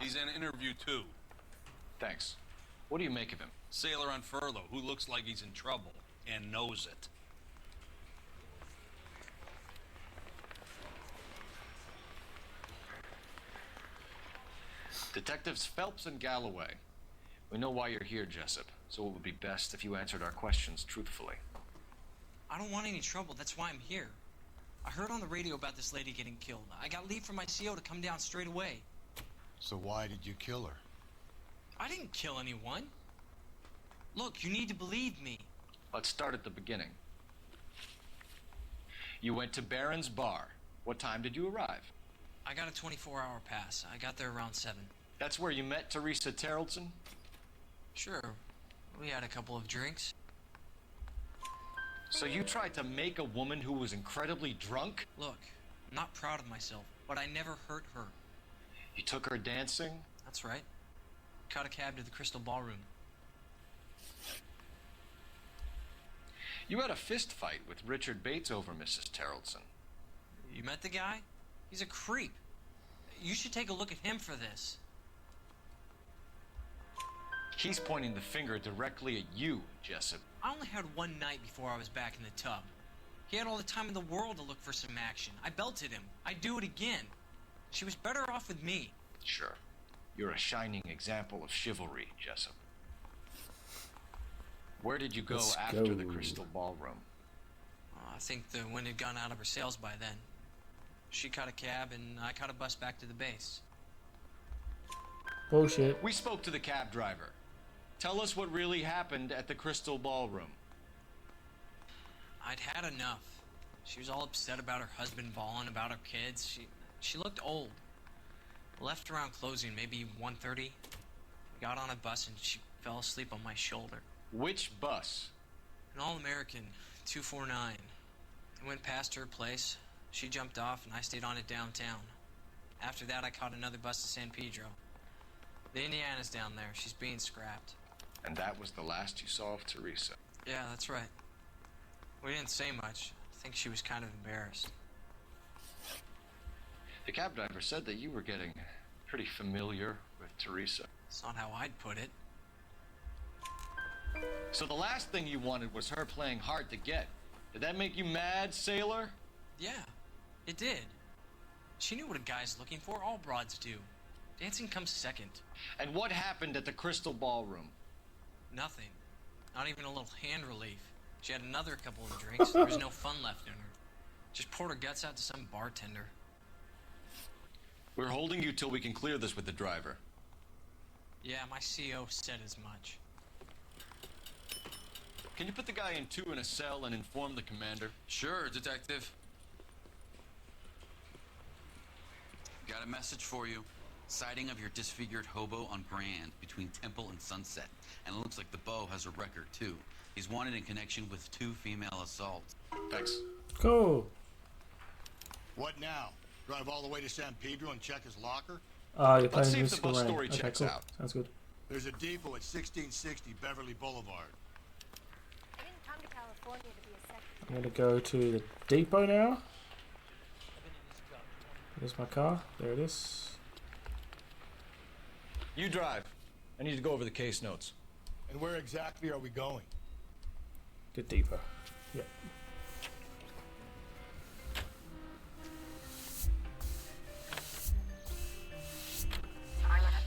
He's in interview 2. Thanks. What do you make of him? Sailor on furlough who looks like he's in trouble and knows it. Detectives Phelps and Galloway. We know why you're here, Jessup, so it would be best if you answered our questions truthfully. I don't want any trouble, that's why I'm here. I heard on the radio about this lady getting killed. I got leave from my CO to come down straight away. So why did you kill her? I didn't kill anyone. Look, you need to believe me. Let's start at the beginning. You went to Barron's Bar. What time did you arrive? I got a 24-hour pass. I got there around 7. That's where you met Teresa Terrelson? Sure. We had a couple of drinks. So you tried to make a woman who was incredibly drunk? Look, I'm not proud of myself, but I never hurt her. You took her dancing? That's right. Caught a cab to the Crystal Ballroom. You had a fist fight with Richard Bates over Mrs. Terrelson. You met the guy? He's a creep. You should take a look at him for this. He's pointing the finger directly at you, Jessup. I only had one night before I was back in the tub. He had all the time in the world to look for some action. I belted him. I'd do it again. She was better off with me. Sure. You're a shining example of chivalry, Jessup. Where did you go after the Crystal Ballroom? I think the wind had gone out of her sails by then. She caught a cab and I caught a bus back to the base. Bullshit. We spoke to the cab driver. Tell us what really happened at the Crystal Ballroom. I'd had enough. She was all upset about her husband bawling about her kids. She looked old. Left around closing, maybe 1:30. Got on a bus and she fell asleep on my shoulder. Which bus? An All-American, 249. I went past her place. She jumped off and I stayed on it downtown. After that, I caught another bus to San Pedro. The Indiana's down there. She's being scrapped. And that was the last you saw of Teresa? Yeah, that's right. We didn't say much. I think she was kind of embarrassed. The cab driver said that you were getting pretty familiar with Teresa. It's not how I'd put it. So the last thing you wanted was her playing hard to get. Did that make you mad, sailor? Yeah, it did. She knew what a guy's looking for. All broads do. Dancing comes second. And what happened at the Crystal Ballroom? Nothing. Not even a little hand relief. She had another couple of drinks. There was no fun left in her. Just poured her guts out to some bartender. We're holding you till we can clear this with the driver. Yeah, my CO said as much. Can you put the guy in 2 in a cell and inform the commander? Sure, Detective. Got a message for you. Sighting of your disfigured hobo on Grand between Temple and Sunset. And it looks like the Beau has a record, too. He's wanted in connection with 2 female assaults. Thanks. Cool. What now? Drive all the way to San Pedro and check his locker? You're Let's playing see if this the bus story. story Okay, checks cool. out. Sounds good. There's a depot at 1660 Beverly Boulevard. I didn't come to California to be a secretary. I'm gonna go to the depot now. There's my car. There it is. You drive. I need to go over the case notes. And where exactly are we going? The depot. Yep.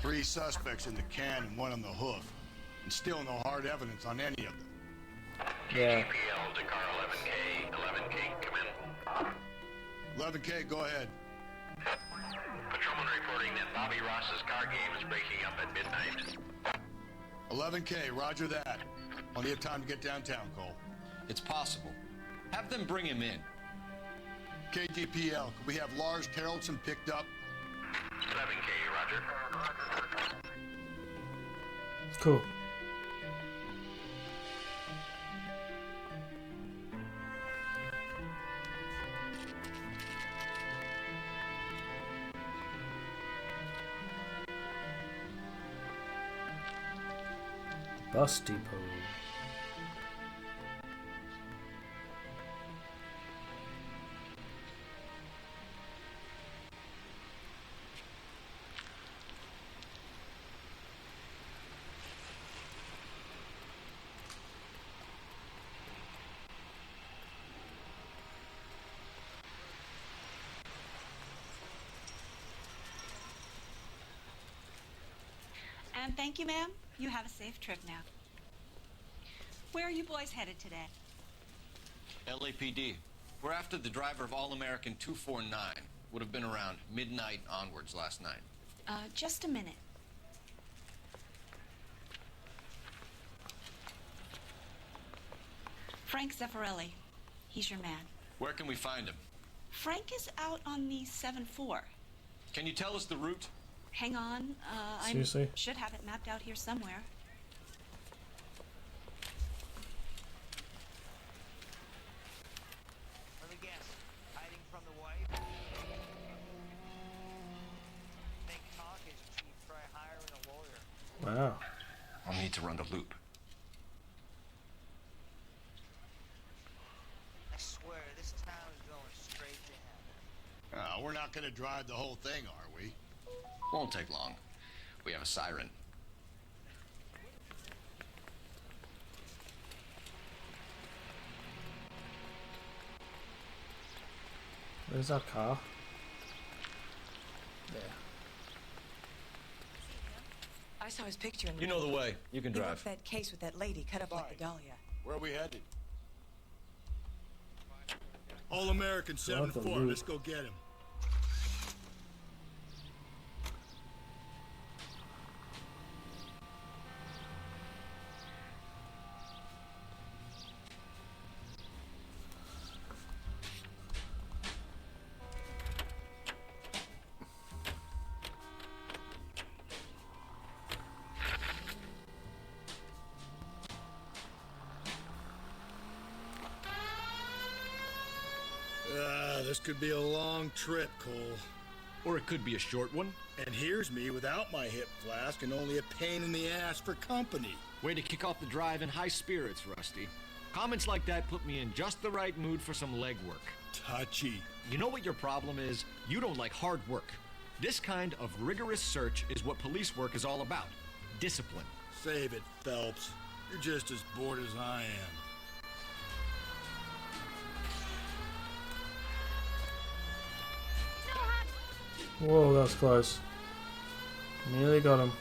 Three suspects in the can and 1 on the hoof. And still no hard evidence on any of them. Yeah. KGPL to car 11K. 11K, come in. 11K, go ahead. Patrolman reporting that Bobby Ross's car game is breaking up at midnight. 11K, roger that. Only have time to get downtown, Cole. It's possible. Have them bring him in. KGPL, could we have Lars Terrelson picked up? 11K, roger. Cool. Bus depot. And thank you, ma'am. You have a safe trip now. Where are you boys headed today? LAPD. We're after the driver of All-American 249. Would have been around midnight onwards last night. Just a minute. Frank Zeffirelli. He's your man. Where can we find him? Frank is out on the 7-4. Can you tell us the route? Hang on. I Seriously? should have it mapped out here somewhere. Let me guess. Hiding from the wife? Think talk is cheap. Try hiring a lawyer. Wow. I'll need to run the loop. I swear, this town is going straight to hell. We're not gonna drive the whole thing, are we? Won't take long. We have a siren. Where's our car? There. I saw his picture in the You know the way. You can He drive. worked that case with that lady cut up like the Dahlia. Where are we headed? All-American Love the 7-4. route. Let's go get him. This could be a long trip, Cole. Or it could be a short one. And here's me without my hip flask and only a pain in the ass for company. Way to kick off the drive in high spirits, Rusty. Comments like that put me in just the right mood for some legwork. Touchy. You know what your problem is? You don't like hard work. This kind of rigorous search is what police work is all about. Discipline. Save it, Phelps. You're just as bored as I am. Whoa, that was close. Nearly got him.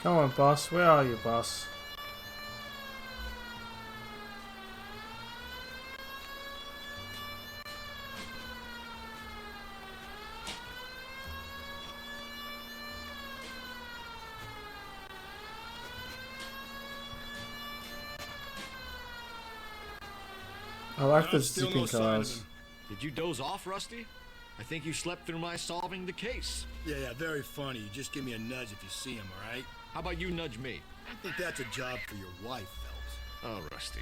Come on, boss. Where are you, boss? I like the Still zipping no sign of cars. him. Did you doze off, Rusty? I think you slept through my solving the case. Yeah, very funny. You just give me a nudge if you see him, all right? How about you nudge me? I think that's a job for your wife, Phelps. Oh, Rusty.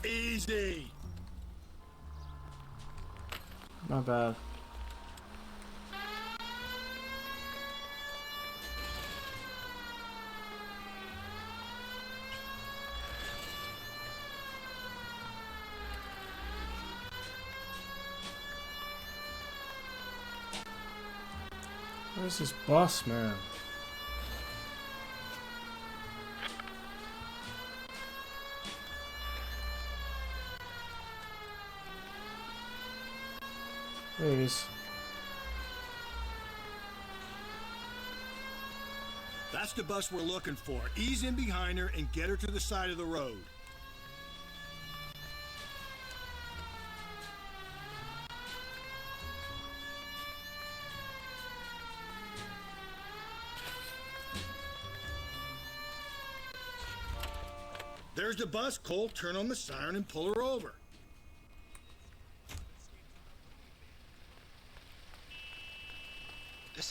Easy! Not bad. Where's this boss, man? There he is. That's the bus we're looking for. Ease in behind her and get her to the side of the road. There's the bus, Cole. Turn on the siren and pull her over.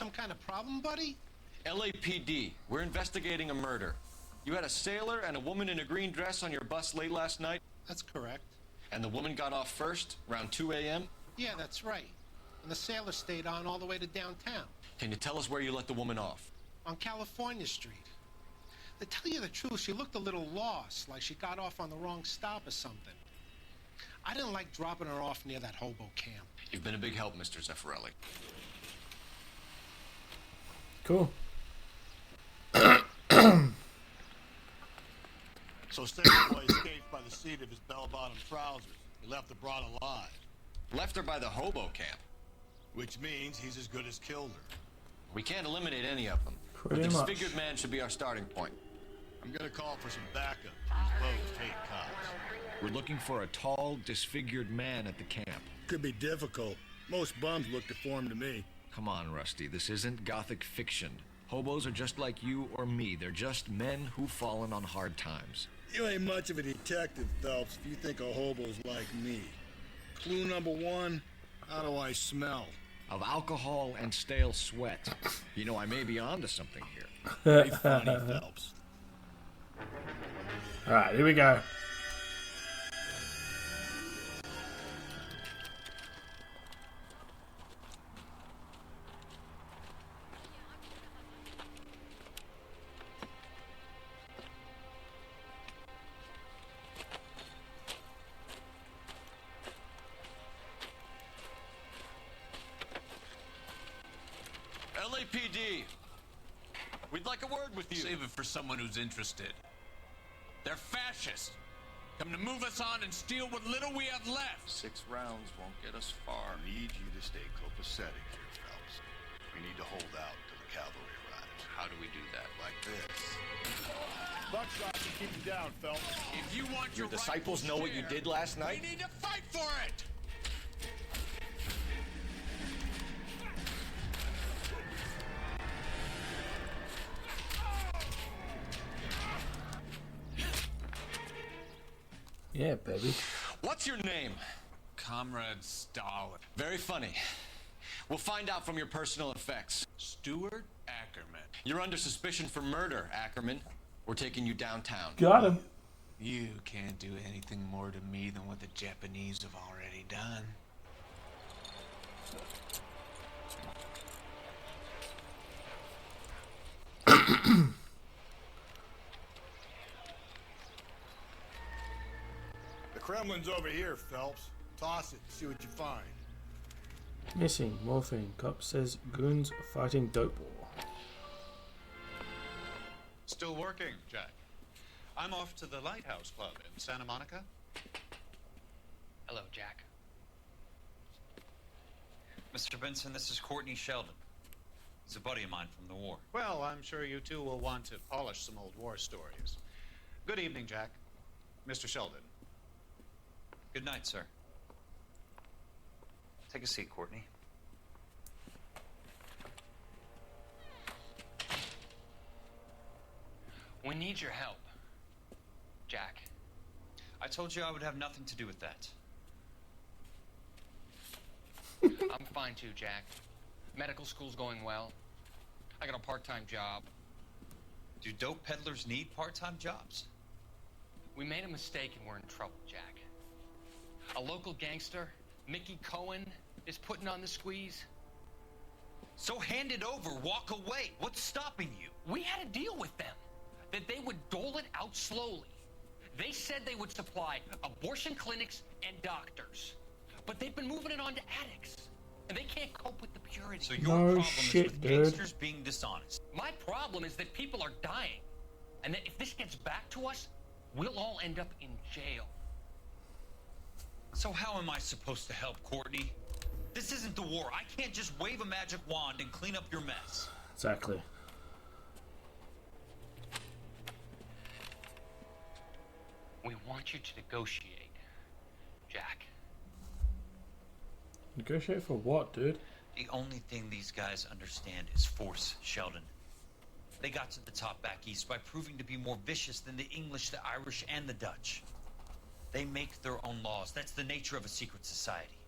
some kind of problem, buddy? LAPD, we're investigating a murder. You had a sailor and a woman in a green dress on your bus late last night? That's correct. And the woman got off first, around 2 a.m.? Yeah, that's right. And the sailor stayed on all the way to downtown. Can you tell us where you let the woman off? On California Street. To tell you the truth, she looked a little lost, like she got off on the wrong stop or something. I didn't like dropping her off near that hobo camp. You've been a big help, Mr. Zeffirelli. Cool. So Sailor Boy escaped by the seat of his bell-bottom trousers. He left the broad alive. Left her by the hobo camp. Which means he's as good as killed her. We can't eliminate any of them. Pretty but the much. disfigured man should be our starting point. I'm gonna call for some backup. These boats hate cops. We're looking for a tall, disfigured man at the camp. Could be difficult. Most bums look deformed to me. Come on, Rusty. This isn't gothic fiction. Hobos are just like you or me. They're just men who've fallen on hard times. You ain't much of a detective, Phelps, if you think a hobo's like me. Clue number one, how do I smell? Of alcohol and stale sweat. You know, I may be onto something here. Very funny, Phelps. Alright, here we go. LAPD, we'd like a word with you. Save it for someone who's interested. They're fascists. Come to move us on and steal what little we have left. 6 rounds won't get us far. I need you to stay copacetic here, Phelps. We need to hold out till the cavalry arrives. How do we do that? Like this. Buckshot to keep you down, Phelps. If you want Your disciples know what you did last night? We need to fight for it! Yeah, baby. What's your name? Comrade Stalin. Very funny. We'll find out from your personal effects. Stuart Ackerman. You're under suspicion for murder, Ackerman. We're taking you downtown. Got him. You can't do anything more to me than what the Japanese have already done. The Kremlin's over here, Phelps. Toss it, see what you find. Missing morphine. Cop says goons fighting dope war. Still working, Jack. I'm off to the Lighthouse Club in Santa Monica. Hello, Jack. Mr. Benson, this is Courtney Sheldon. He's a buddy of mine from the war. Well, I'm sure you two will want to polish some old war stories. Good evening, Jack. Mr. Sheldon. Good night, sir. Take a seat, Courtney. We need your help, Jack. I told you I would have nothing to do with that. I'm fine too, Jack. Medical school's going well. I got a part-time job. Do dope peddlers need part-time jobs? We made a mistake and we're in trouble, Jack. A local gangster, Mickey Cohen, is putting on the squeeze. So hand it over, walk away. What's stopping you? We had a deal with them, that they would dole it out slowly. They said they would supply abortion clinics and doctors, but they've been moving it on to addicts, and they can't cope with the purity. So your problem is with gangsters being dishonest. My problem is that people are dying, and that if this gets back to us, we'll all end up in jail. So how am I supposed to help, Courtney? This isn't the war. I can't just wave a magic wand and clean up your mess. Exactly. We want you to negotiate, Jack. Negotiate for what, dude? The only thing these guys understand is force, Sheldon. They got to the top back east by proving to be more vicious than the English, the Irish, and the Dutch. They make their own laws. That's the nature of a secret society.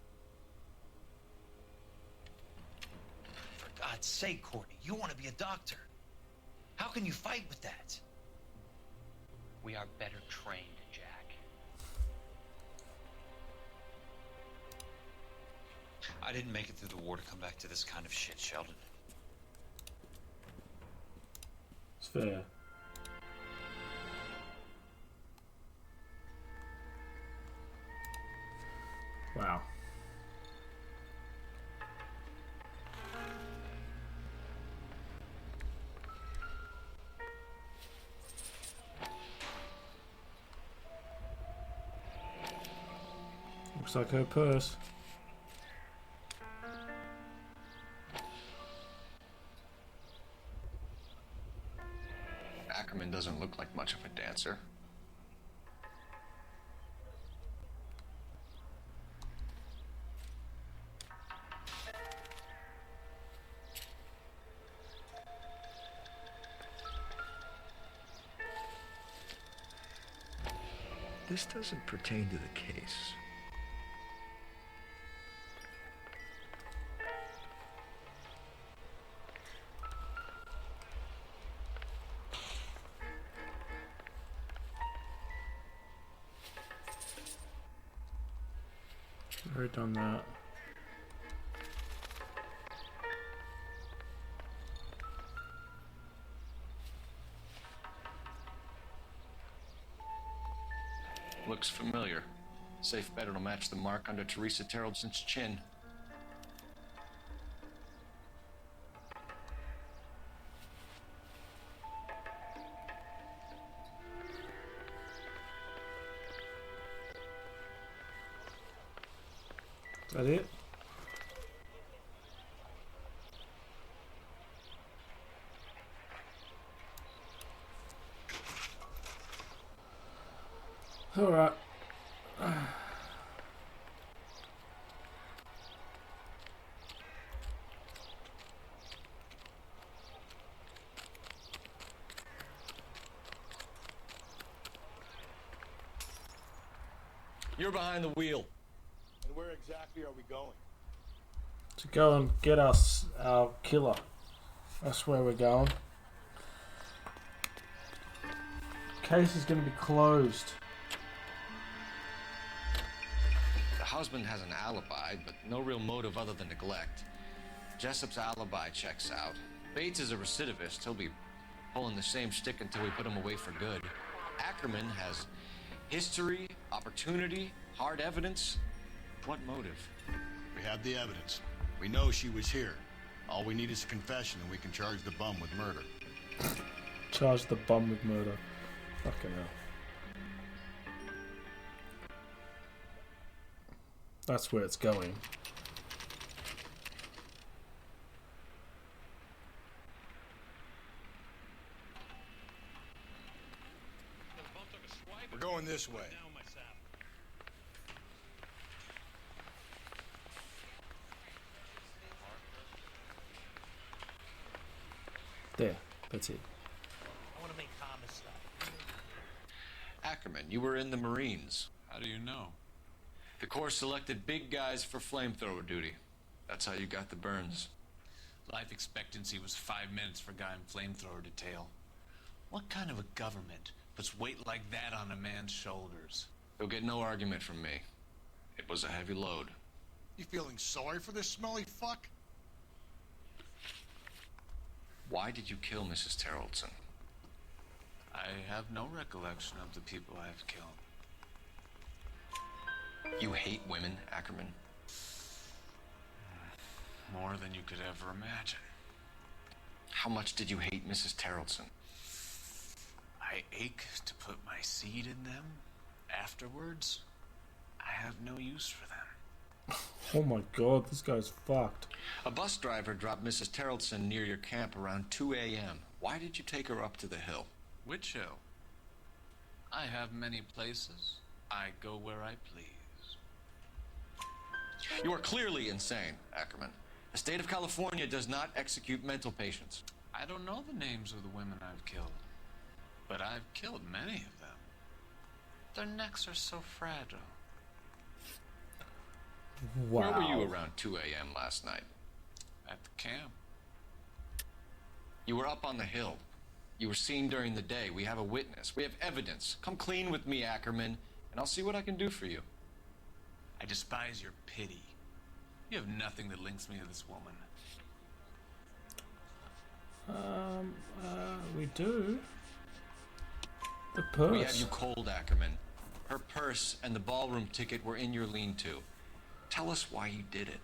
For God's sake, Courtney, you want to be a doctor. How can you fight with that? We are better trained, Jack. I didn't make it through the war to come back to this kind of shit, Sheldon. It's fair. Wow. Looks like her purse. Ackerman doesn't look like much of a dancer. This doesn't pertain to the case. Already done that. Looks familiar. Safe bet it'll match the mark under Teresa Terreldson's chin. Is that it? All right. You're behind the wheel. And where exactly are we going? To go and get us our killer. That's where we're going. Case is going to be closed. The husband has an alibi, but no real motive other than neglect. Jessup's alibi checks out. Bates is a recidivist. He'll be pulling the same stick until we put him away for good. Ackerman has history, opportunity, hard evidence. What motive? We have the evidence. We know she was here. All we need is a confession and we can charge the bum with murder. Charge the bum with murder. Fucking hell. That's where it's going. We're going this way. There. That's it. I want to make homicide. Ackerman, you were in the Marines. How do you know? The Corps selected big guys for flamethrower duty. That's how you got the burns. Life expectancy was 5 minutes for a guy in flamethrower detail. What kind of a government puts weight like that on a man's shoulders? You'll get no argument from me. It was a heavy load. You feeling sorry for this smelly fuck? Why did you kill Mrs. Terreldson? I have no recollection of the people I have killed. You hate women, Ackerman? More than you could ever imagine. How much did you hate Mrs. Terreldson? I ache to put my seed in them. Afterwards, I have no use for them. Oh my god, this guy's fucked. A bus driver dropped Mrs. Terreldson near your camp around 2 a.m. Why did you take her up to the hill? Which hill? I have many places. I go where I please. You are clearly insane, Ackerman. The state of California does not execute mental patients. I don't know the names of the women I've killed, but I've killed many of them. Their necks are so fragile. Wow. Where were you around 2 a.m. last night? At the camp. You were up on the hill. You were seen during the day. We have a witness. We have evidence. Come clean with me, Ackerman, and I'll see what I can do for you. I despise your pity. You have nothing that links me to this woman. We do. The purse. We have you cold, Ackerman. Her purse and the ballroom ticket were in your lean-to. Tell us why you did it.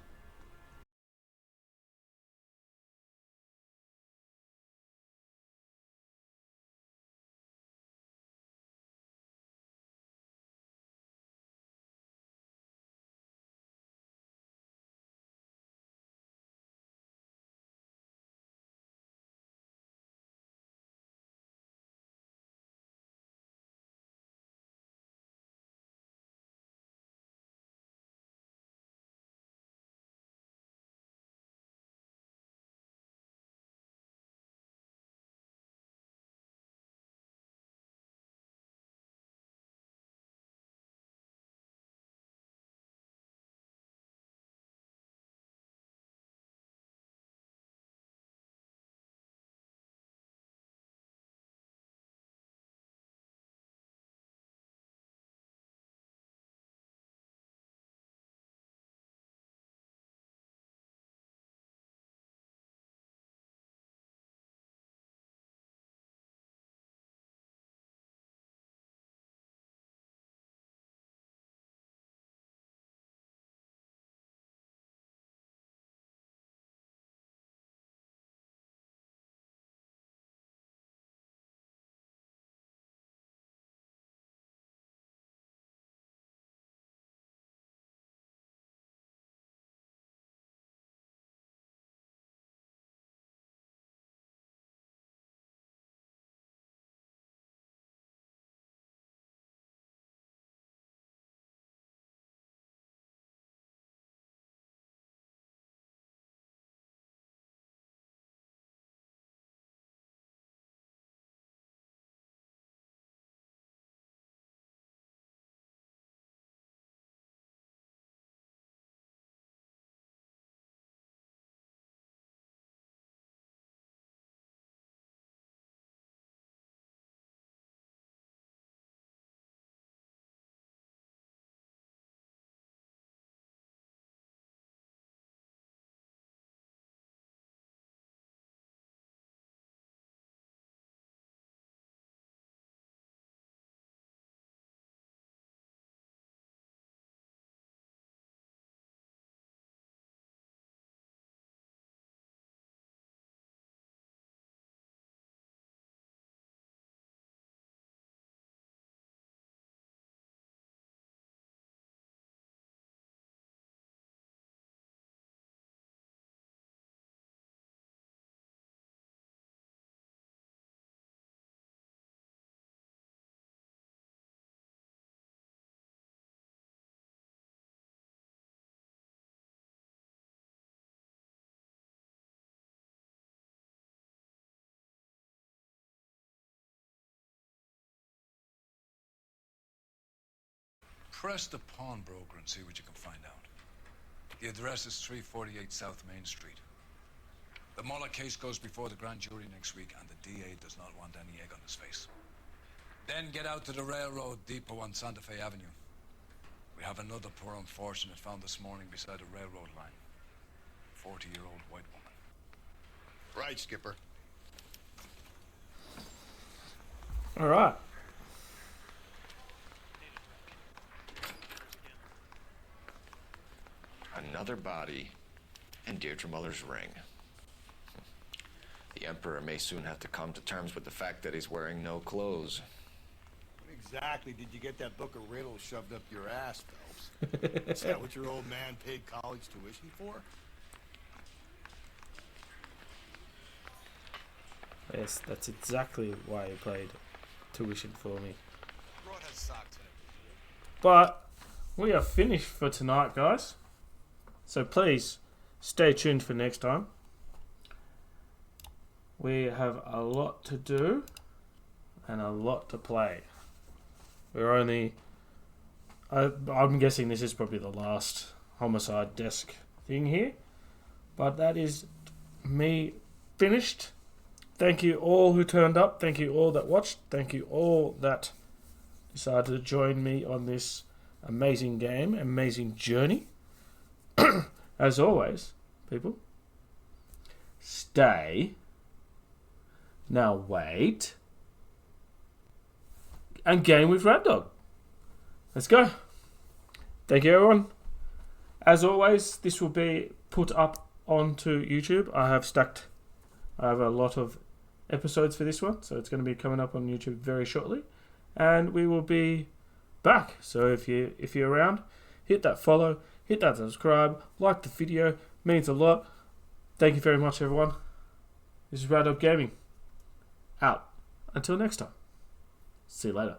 Press the pawnbroker and see what you can find out. The address is 348 South Main Street. The Muller case goes before the grand jury next week, and the DA does not want any egg on his face. Then get out to the railroad depot on Santa Fe Avenue. We have another poor unfortunate found this morning beside a railroad line. 40-year-old white woman. Right, Skipper. All right. Another body and Deirdre Muller's ring. The Emperor may soon have to come to terms with the fact that he's wearing no clothes. When exactly did you get that book of riddles shoved up your ass, Phelps? Is that what your old man paid college tuition for? Yes, that's exactly why he paid tuition for me. But we are finished for tonight, guys. So please stay tuned for next time. We have a lot to do and a lot to play. We're only... I'm guessing this is probably the last homicide desk thing here. But that is me finished thank you all who turned up. Thank you all that watched. Thank you all that decided to join me on this amazing game, amazing journey. As always, people, stay. Now wait. And game with Rat Dog. Let's go. Thank you, everyone. As always, this will be put up onto YouTube. I have a lot of episodes for this one, so it's going to be coming up on YouTube very shortly. And we will be back. So if you're around, hit that follow, hit that subscribe, like the video. Means a lot. Thank you very much, everyone. This is Rat Dog Gaming. Out. Until next time. See you later.